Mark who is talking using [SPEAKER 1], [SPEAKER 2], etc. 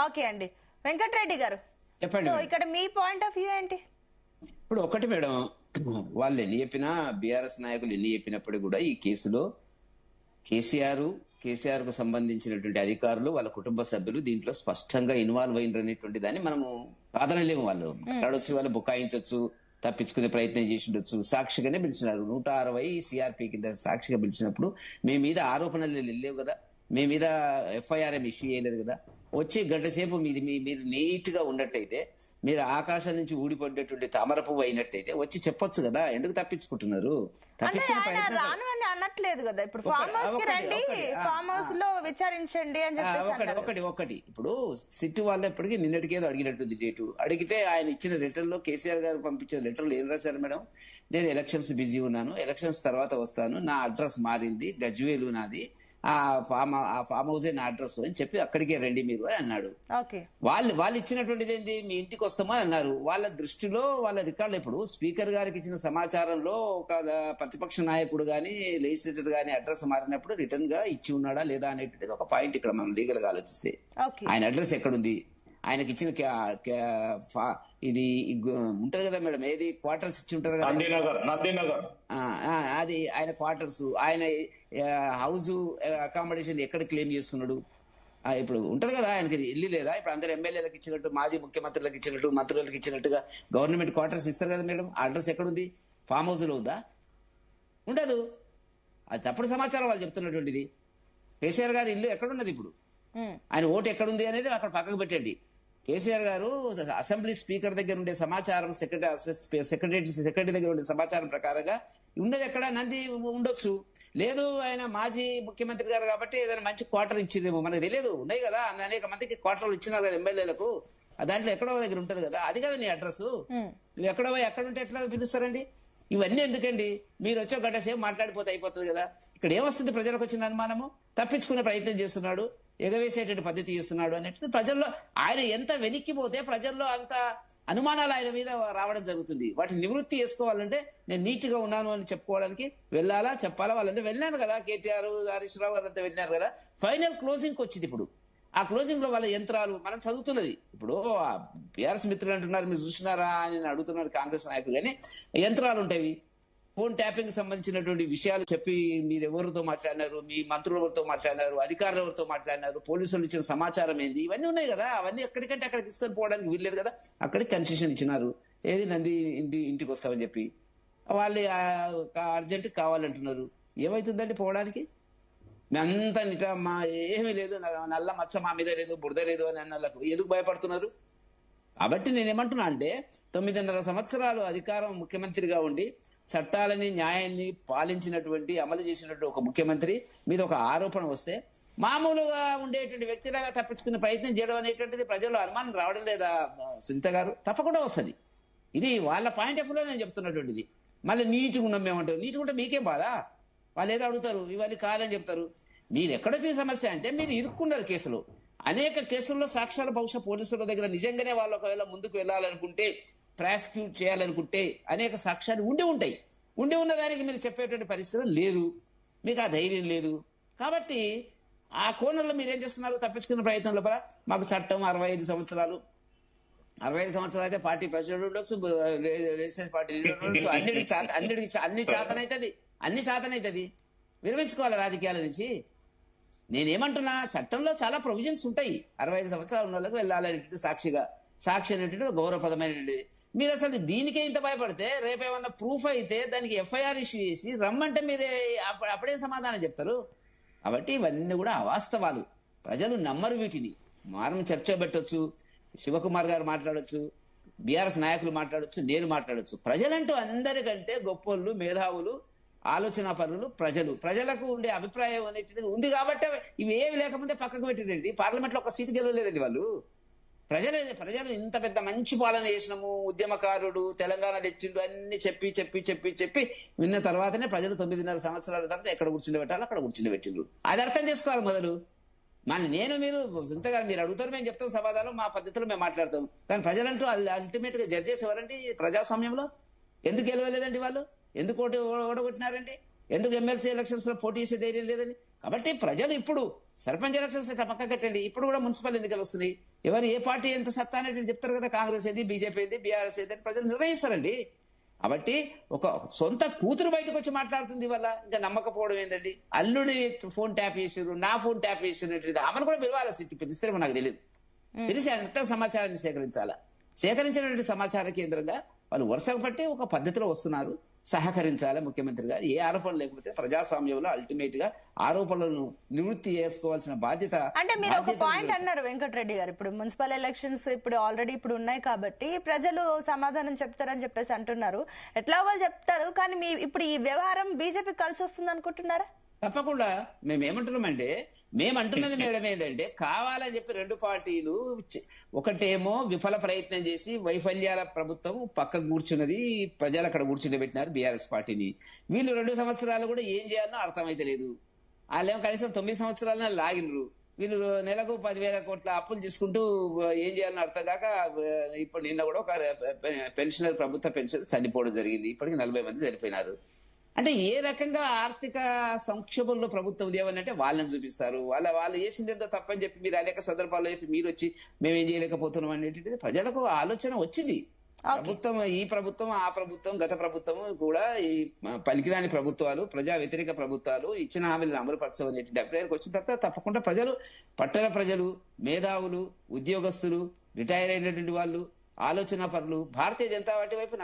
[SPEAKER 1] Okay అండి. వెంకటరెడ్డి గారు,
[SPEAKER 2] చెప్పండి
[SPEAKER 1] సో
[SPEAKER 2] మేడం.
[SPEAKER 1] ఇక్కడ మీ పాయింట్ ఆఫ్ వ్యూ ఏంటి?
[SPEAKER 2] ఇప్పుడు ఒకటి మేడం, వాళ్ళు ఎన్ని చెప్పినా, బీఆర్ఎస్ నాయకులు ఎన్ని చెప్పినప్పుడు కూడా ఈ కేసులో కేసీఆర్ కేసీఆర్ కు సంబంధించినటువంటి అధికారులు వాళ్ళ కుటుంబ సభ్యులు దీంట్లో స్పష్టంగా ఇన్వాల్వ్ అయినరు అనేటువంటి దాన్ని మనము కాదనలేము. వాళ్ళు మాట్లాడొచ్చు, వాళ్ళు బుకాయించవచ్చు, తప్పించుకునే ప్రయత్నం చేసి ఉండొచ్చు. సాక్షిగానే పిలిచినారు. 160 సిఆర్పి కింద సాక్షిగా పిలిచినప్పుడు మీ మీద ఆరోపణలు లేవు కదా, మీ మీద ఎఫ్ఐఆర్ ఏమి ఇష్యూ చేయలేదు కదా. వచ్చి గంట సేపు మీరు నీట్ గా ఉన్నట్టయితే, మీరు ఆకాశం నుంచి ఊడిపడ్డటువంటి తామర పువ్వు అయినట్టయితే వచ్చి చెప్పొచ్చు కదా. ఎందుకు తప్పించుకుంటున్నారు?
[SPEAKER 1] అంటే
[SPEAKER 2] తప్పించుకునే
[SPEAKER 1] ఆయన
[SPEAKER 2] ప్రయత్నం
[SPEAKER 1] రాను అని అనట్లేదు కదా. ఇప్పుడు ఫామ్ హౌస్ కి రండి, ఫామ్ హౌస్ లో విచారించండి అని చెప్పేసి అన్నారు.
[SPEAKER 2] ఒకటి ఇప్పుడు సిట్టు వాళ్ళు ఎప్పటికీ నిన్నటికేదో అడిగినట్టుంది డేటు. అడిగితే ఆయన ఇచ్చిన లెటర్ లో, కేసీఆర్ గారు పంపించిన లెటర్ లో ఏం రాశారు మేడం? నేను ఎలక్షన్స్ బిజీ ఉన్నాను, ఎలక్షన్స్ తర్వాత వస్తాను, నా అడ్రస్ మారింది, గజ్వేలు నాది, ఆ ఫామ్ హౌసే నా అడ్రస్ అని చెప్పి అక్కడికే రండి మీరు అని అన్నాడు.
[SPEAKER 1] ఓకే,
[SPEAKER 2] వాళ్ళు ఇచ్చినటువంటిది ఏంటి? మీ ఇంటికి వస్తామని అన్నారు. వాళ్ళ దృష్టిలో, వాళ్ళ రికార్డులు, ఇప్పుడు స్పీకర్ గారికి ఇచ్చిన సమాచారంలో ఒక ప్రతిపక్ష నాయకుడు గాని, లెజిస్లేటర్ గాని అడ్రస్ మారినప్పుడు రిటర్న్ గా ఇచ్చి ఉన్నాడా లేదా అనేటువంటిది ఒక పాయింట్ ఇక్కడ మనం లీగల్ గా ఆలోచిస్తే.
[SPEAKER 1] ఓకే,
[SPEAKER 2] ఆయన అడ్రస్ ఎక్కడుంది? ఆయనకి ఇచ్చిన ఇది ఉంటది కదా మేడం, ఏది క్వార్టర్స్ ఇచ్చి ఉంటారు కదా, అది ఆయన క్వార్టర్స్, ఆయన హౌస్ అకామిడేషన్ ఎక్కడ క్లెయిమ్ చేస్తున్నాడు? ఇప్పుడు ఉంటది కదా, ఆయనకి ఇల్లు లేదా? ఇప్పుడు అందరు ఎమ్మెల్యేలకు ఇచ్చినట్టు, మాజీ ముఖ్యమంత్రులకు ఇచ్చినట్టు, మంత్రులకు ఇచ్చినట్టుగా గవర్నమెంట్ క్వార్టర్స్ ఇస్తారు కదా మేడం. ఆ అడ్రస్ ఎక్కడుంది? ఫామ్ హౌస్ లో ఉందా? ఉండదు. అది తప్పుడు సమాచారం వాళ్ళు చెప్తున్నటువంటిది. కేసీఆర్ గారి ఇల్లు ఎక్కడున్నది? ఇప్పుడు ఆయన ఓటు ఎక్కడుంది అనేది అక్కడ పక్కకు పెట్టండి. కేసీఆర్ గారు అసెంబ్లీ స్పీకర్ దగ్గర ఉండే సమాచారం, సెక్రటరీ దగ్గర ఉండే సమాచారం ప్రకారంగా ఉన్నది ఎక్కడ? నంది ఉండొచ్చు. లేదు, ఆయన మాజీ ముఖ్యమంత్రి గారు కాబట్టి ఏదైనా మంచి క్వార్టర్ ఇచ్చిందేమో, మనకు తెలియదు. ఉన్నాయి కదా, అనేక మందికి క్వార్టర్లు ఇచ్చినారు కదా ఎమ్మెల్యేలకు. దాంట్లో ఎక్కడో దగ్గర ఉంటది కదా, అది కదా నీ అడ్రస్. నువ్వు ఎక్కడుంటే ఎట్లా పిలుస్తారండి? ఇవన్నీ ఎందుకండి? మీరు వచ్చే గంట సేపు మాట్లాడిపోతే అయిపోతుంది కదా. ఇక్కడ ఏమొస్తుంది? ప్రజలకు వచ్చిన అనుమానము, తప్పించుకునే ప్రయత్నం చేస్తున్నాడు, ఎగవేసేటువంటి పద్ధతి చేస్తున్నాడు అనేటువంటి ప్రజల్లో, ఆయన ఎంత వెనక్కిపోతే ప్రజల్లో అంత అనుమానాలు ఆయన మీద రావడం జరుగుతుంది. వాటిని నివృత్తి చేసుకోవాలంటే నేను నీట్ గా ఉన్నాను అని చెప్పుకోవడానికి వెళ్ళాలా, చెప్పాలా? వాళ్ళంతా వెళ్ళినారు కదా, కేటీఆర్, హరీష్ రావు వాళ్ళంతా వెళ్ళినారు కదా. ఫైనల్ క్లోజింగ్ వచ్చింది. ఇప్పుడు ఆ క్లోజింగ్ లో వాళ్ళ యంత్రాలు మనం చదువుతున్నది. ఇప్పుడు బీఆర్ఎస్ మిత్రులు అంటున్నారు, మీరు చూసినారా అని అడుగుతున్నారు కాంగ్రెస్ నాయకులు. కానీ యంత్రాలు ఉంటాయి, ఫోన్ ట్యాపింగ్ సంబంధించినటువంటి విషయాలు చెప్పి మీరు ఎవరితో మాట్లాడినారు, మీ మంత్రులు ఎవరితో మాట్లాడినారు, అధికారులు ఎవరితో మాట్లాడినారు, పోలీసులు ఇచ్చిన సమాచారం ఏంది, ఇవన్నీ ఉన్నాయి కదా. అవన్నీ ఎక్కడికంటే అక్కడ తీసుకొని పోవడానికి వీల్లేదు కదా. అక్కడికి కన్సెషన్ ఇచ్చినారు, ఏది నంది ఇంటికి వస్తామని చెప్పి. వాళ్ళు అర్జెంట్ కావాలంటున్నారు. ఏమైతుందండి పోవడానికి? అంతా మా ఏమీ లేదు, నల్ల మచ్చ మా మీద లేదు, బురద లేదు అని అన్నలకు ఎందుకు భయపడుతున్నారు? కాబట్టి నేనేమంటున్నా అంటే, 9.5 సంవత్సరాలు అధికారం ముఖ్యమంత్రిగా ఉండి చట్టాలని, న్యాయాన్ని పాలించినటువంటి, అమలు చేసినటువంటి ఒక ముఖ్యమంత్రి మీద ఒక ఆరోపణ వస్తే మామూలుగా ఉండేటువంటి వ్యక్తిలాగా తప్పించుకునే ప్రయత్నం చేయడం అనేటువంటిది ప్రజల్లో అనుమానం రావడం లేదా సునీత గారు? తప్పకుండా వస్తుంది. ఇది వాళ్ళ పాయింట్ ఆఫ్ వ్యూలో నేను చెప్తున్నటువంటిది. మళ్ళీ నీట్గా ఉన్నాం మేమంటారు. నీట్గా ఉంటే మీకేం బాధ? వాళ్ళు ఏదో అడుగుతారు, ఇవన్నీ కాదని చెప్తారు. మీరు ఎక్కడొచ్చిన సమస్య అంటే, మీరు ఇరుక్కున్నారు కేసులో. అనేక కేసుల్లో సాక్ష్యాలు బహుశా పోలీసుల దగ్గర నిజంగానే వాళ్ళు ఒకవేళ ముందుకు వెళ్ళాలనుకుంటే, ప్రాసిక్యూట్ చేయాలనుకుంటే అనేక సాక్ష్యాలు ఉండి ఉన్న దానికి మీరు చెప్పేటువంటి పరిస్థితులు లేదు. మీకు ఆ ధైర్యం లేదు. కాబట్టి ఆ కోణంలో మీరు ఏం చేస్తున్నారు? తప్పించుకున్న ప్రయత్నం లోపల మాకు చట్టం 65 సంవత్సరాలు, 65 సంవత్సరాలు అయితే పార్టీ ప్రెసిడెంట్ ఉండొచ్చు, లెజిస్లేటివ్ పార్టీ లీడర్ ఉండొచ్చు, అన్ని చేతనైతుంది. విరమించుకోవాలి రాజకీయాల నుంచి. నేనేమంటున్నా, చట్టంలో చాలా ప్రొవిజన్స్ ఉంటాయి. 65 సంవత్సరాలు ఉన్న వాళ్ళకి వెళ్ళాలనేటువంటి సాక్షి అనేటువంటి గౌరవప్రదమైనటువంటి. మీరు అసలు దీనికే ఇంత భయపడితే, రేపేమన్నా ప్రూఫ్ అయితే దానికి ఎఫ్ఐఆర్ ఇష్యూ చేసి రమ్మంటే మీరే అప్పుడే సమాధానం చెప్తారు. కాబట్టి ఇవన్నీ కూడా అవాస్తవాలు. ప్రజలు నమ్మరు వీటిని. మనం చర్చ పెట్టొచ్చు, శివకుమార్ గారు మాట్లాడొచ్చు, బీఆర్ఎస్ నాయకులు మాట్లాడొచ్చు, నేను మాట్లాడొచ్చు. ప్రజలంటూ అందరికంటే గొప్పోళ్ళు, మేధావులు, ఆలోచన పరులు ప్రజలకు ఉండే అభిప్రాయం అనేటువంటిది ఉంది కాబట్టి ఇవి ఏవి లేకపోతే పక్కకు పెట్టిరండి. పార్లమెంట్ లో ఒక సీటు గెలవలేదండి వాళ్ళు. ప్రజలు ఇంత పెద్ద మంచి పాలన చేసినాము, ఉద్యమకారుడు, తెలంగాణ తెచ్చిండు అన్ని చెప్పి విన్న తర్వాతనే ప్రజలు 9.5 సంవత్సరాల తర్వాత ఎక్కడ కూర్చుండబెట్టాలో అక్కడ కూర్చుండబెట్టిండ్రు. అది అర్థం చేసుకోవాలి మొదలు. మీరు సొంతగా మీరు అడుగుతారు, మేము చెప్తాం సమాధానం, మా పద్ధతిలో మేము మాట్లాడతాం. కానీ ప్రజలంటూ అల్టిమేట్ గా జడ్జ్ చేసేవారండి ప్రజాస్వామ్యంలో. ఎందుకు గెలవలేదండి వాళ్ళు? ఎందుకు ఓడగొట్టినారండి? ఎందుకు ఎమ్మెల్సీ ఎలక్షన్స్ లో పోటీ చేసే ధైర్యం లేదని? కాబట్టి ప్రజలు ఇప్పుడు సర్పంచ్ ఎలక్షన్స్ ఇట్లా పక్క కట్టండి. ఇప్పుడు కూడా మున్సిపల్ ఎన్నికలు వస్తున్నాయి. ఎవరు ఏ పార్టీ ఎంత సత్తా అనేది చెప్తారు కదా. కాంగ్రెస్ ఏది, బీజేపీ ఏది, బీఆర్ఎస్ ఏది అని ప్రజలు నిర్ణయిస్తారండి. కాబట్టి ఒక సొంత కూతురు బయటకు వచ్చి మాట్లాడుతుంది వల్ల ఇంకా నమ్మకపోవడం ఏంటండి. అల్లుడి ఫోన్ ట్యాప్ చేసారు, నా ఫోన్ ట్యాప్ చేసినట్టు ఆమెను కూడా పిలవాలి. సిట్టి పిలిస్తేమో నాకు తెలియదు. పిలిచి అంత సమాచారాన్ని సేకరించాలా. సేకరించినటువంటి సమాచార కేంద్రంగా వాళ్ళు వరుసగా పట్టి ఒక పద్ధతిలో వస్తున్నారు. సహకరించాలి ముఖ్యమంత్రి గారు. ఏ ఆరోపణలు లేకపోతే ప్రజాస్వామ్యంలో అల్టిమేట్ గా ఆరోపణలను నివృత్తి చేసుకోవాల్సిన బాధ్యత.
[SPEAKER 1] అంటే మీరు ఒక పాయింట్ అన్నారు వెంకటరెడ్డి గారు, ఇప్పుడు మున్సిపల్ ఎలక్షన్స్ ఇప్పుడు ఆల్రెడీ ఇప్పుడు ఉన్నాయి కాబట్టి ప్రజలు సమాధానం చెప్తారని చెప్పేసి అంటున్నారు. ఎట్లా వాళ్ళు చెప్తారు, కానీ మీ ఇప్పుడు ఈ వ్యవహారం బీజేపీ కలిసి వస్తుంది అనుకుంటున్నారా?
[SPEAKER 2] తప్పకుండా. మేమేమంటున్నామంటే, మేమంటున్నది మేడం ఏంటంటే, కావాలని చెప్పి రెండు పార్టీలు ఒకటేమో విఫల ప్రయత్నం చేసి వైఫల్యాల ప్రభుత్వం పక్కకు కూర్చున్నది, ప్రజలు అక్కడ కూర్చుని పెట్టినారు బీఆర్ఎస్ పార్టీని. వీళ్ళు 2 సంవత్సరాలు కూడా ఏం చేయాలో అర్థమైతే లేదు. వాళ్ళేమో కనీసం 9 సంవత్సరాలనే లాగినరు. వీళ్ళు నెలకు 10,000 కోట్ల అప్పులు చేసుకుంటూ ఏం చేయాలని అర్థం కాక ఇప్పుడు నిన్న కూడా ఒక పెన్షనర్, ప్రభుత్వ పెన్షనర్ చనిపోవడం జరిగింది. ఇప్పటికి 40 మంది చనిపోయినారు. అంటే ఏ రకంగా ఆర్థిక సంక్షోభంలో ప్రభుత్వం ఏమనంటే వాళ్ళని చూపిస్తారు. వాళ్ళు చేసింది ఎంతో తప్పని చెప్పి మీరు అనేక సందర్భాల్లో చెప్పి మీరు వచ్చి మేమేం చేయలేకపోతున్నాం అనేటువంటిది ప్రజలకు ఆలోచన వచ్చింది. ప్రభుత్వం, ఈ ప్రభుత్వం, ఆ ప్రభుత్వం, గత ప్రభుత్వం కూడా ఈ పనికిరాని ప్రభుత్వాలు, ప్రజా వ్యతిరేక ప్రభుత్వాలు ఇచ్చిన హామీలను అమలుపరచవు అనేటువంటి అభిప్రాయానికి వచ్చిన తర్వాత తప్పకుండా ప్రజలు, పట్టణ ప్రజలు, మేధావులు, ఉద్యోగస్తులు, రిటైర్ అయినటువంటి వాళ్ళు, ఆలోచన పరులు భారతీయ జనతా పార్టీ వైపు